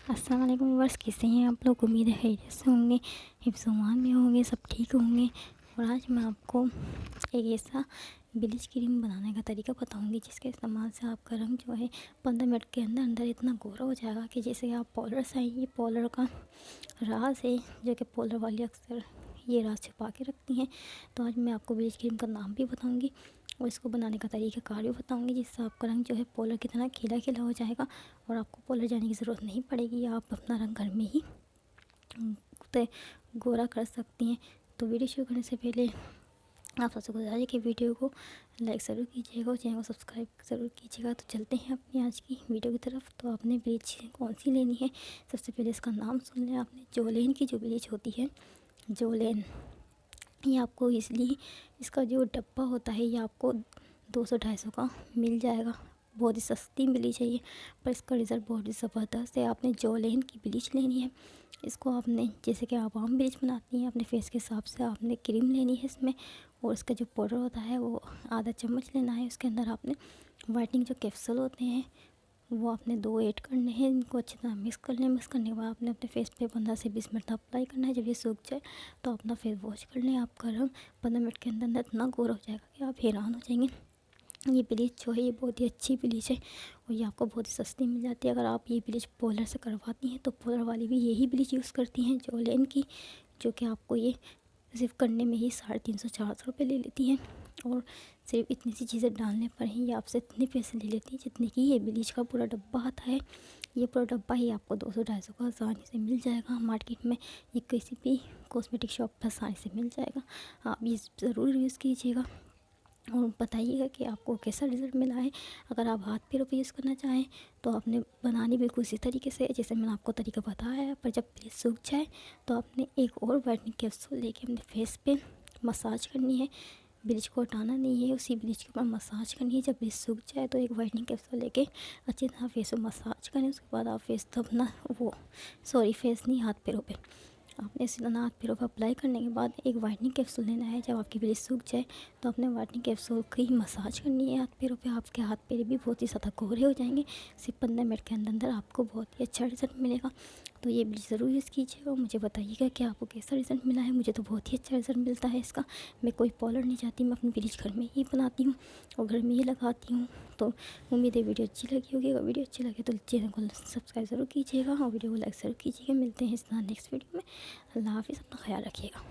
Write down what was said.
अस्सलाम वालेकुम व्यूअर्स, कैसे हैं आप लोग। उम्मीद है खैरियत से होंगे, हिफ्ज़-ओ-अमान में होंगे, सब ठीक होंगे। और आज मैं आपको एक ऐसा ब्लीच क्रीम बनाने का तरीका बताऊंगी जिसके इस्तेमाल से आपका रंग जो है 15 मिनट के अंदर अंदर इतना गोरा हो जाएगा कि जैसे आप पाउडर से ये पाउडर का राज है जो कि पाउडर वाली अक्सर ये राज छुपा के रखती हैं। तो आज मैं आपको ब्लीच क्रीम का नाम भी बताऊँगी और इसको बनाने का तरीक़ाकार भी बताऊंगी, जिससे आपका रंग जो है पाउडर की तरह खिला खिला हो जाएगा और आपको पार्लर जाने की ज़रूरत नहीं पड़ेगी। आप अपना रंग घर में ही तय गोरा कर सकती हैं। तो वीडियो शुरू करने से पहले आप सबसे गुजारिश है कि वीडियो को लाइक ज़रूर कीजिएगा और चैनल को सब्सक्राइब ज़रूर कीजिएगा। तो चलते हैं अपनी आज की वीडियो की तरफ। तो आपने ब्लीच कौन सी लेनी है, सबसे पहले इसका नाम सुन लें आपने। जोलेन की जो ब्लीच होती है, जोलेन, ये आपको इसलिए इसका जो डब्बा होता है ये आपको 200-250 का मिल जाएगा। बहुत ही सस्ती मिली चाहिए पर इसका रिज़ल्ट बहुत ही ज़बरदस्त है। आपने जोलेन की ब्लीच लेनी है। इसको आपने जैसे कि आप आम ब्लीच बनाती हैं अपने फेस के हिसाब से आपने क्रीम लेनी है इसमें, और इसका जो पाउडर होता है वो आधा चम्मच लेना है। उसके अंदर आपने वाइटनिंग जो कैप्सूल होते हैं वो आपने 2 ऐड करने हैं। इनको अच्छी तरह मिक्स कर लें। मिक्स करने के बाद आपने अपने फेस पे 15 से 20 मिनट अप्लाई करना है। जब ये सूख जाए तो अपना फेस वॉश कर लें। आपका रंग 15 मिनट के अंदर अंदर इतना गोरा हो जाएगा कि आप हैरान हो जाएंगे। ये ब्लीच जो है ये बहुत ही अच्छी ब्लीच है और ये आपको बहुत ही सस्ती मिल जाती है। अगर आप ये ब्लीच पार्लर से करवाती हैं तो पार्लर वाली भी यही ब्लीच यूज़ करती हैं जोलेन की, जो कि आपको ये सिर्फ करने में ही 350-400 रुपये ले लेती हैं। और सिर्फ इतनी सी चीज़ें डालने पर ही ये आपसे इतने पैसे ले लेती हैं जितने की ये ब्लीच का पूरा डब्बा आता है। ये पूरा डब्बा ही आपको 200-250 का आसानी से मिल जाएगा मार्केट में। ये किसी भी कॉस्मेटिक शॉप पर आसानी से मिल जाएगा। आप ये ज़रूर यूज़ कीजिएगा और बताइएगा कि आपको कैसा रिज़ल्ट मिला है। अगर आप हाथ पैरों पे यूज़ करना चाहें तो आपने बनानी बिल्कुल इसी तरीके से जैसे मैंने आपको तरीका बताया है। पर जब ब्लीच सूख जाए तो आपने एक और वाइटनिंग कैप्सूल लेके अपने फेस पे मसाज करनी है। ब्लीच को हटाना नहीं है, उसी ब्लीच के ऊपर मसाज करनी है। जब ब्लीच सूख जाए तो एक वाइटनिंग कैप्सूल लेके अच्छी तरह फेस पे मसाज करें। उसके बाद आप फेस तो अपना फेस नहीं, हाथ पैरों पे आपने इसी तरह हाथ पैरों पर अप्लाई करने के बाद एक वाइटनिंग कैप्सूल लेना है। जब आपकी ब्लीच सूख जाए तो अपने वाइटनिंग कैप्सूल की मसाज करनी है हाथ पैरों पे। आपके हाथ पैर भी बहुत ही ज़्यादा गोरे हो जाएंगे। सिर्फ 15 मिनट के अंदर अंदर आपको बहुत ही अच्छा रिज़ल्ट मिलेगा। तो ये ब्लीच ज़रूर यूज़ कीजिएगा और मुझे बताइएगा कि आपको कैसा रिज़ल्ट मिला है। मुझे तो बहुत ही अच्छा रिज़ल्ट मिलता है इसका। मैं कोई पार्लर नहीं जाती, मैं अपनी ब्लीच घर में ही बनाती हूँ और घर में ही लगाती हूँ। तो उम्मीद है वीडियो अच्छी लगी होगी। अगर वीडियो अच्छी लगे तो चैनल को सब्सक्राइब ज़रूर कीजिएगा और वीडियो को लाइक ज़रूर कीजिएगा। मिलते हैं इस तरह नेक्स्ट वीडियो में। अल्लाह हाफ़िज़, अपना ख्याल रखिएगा।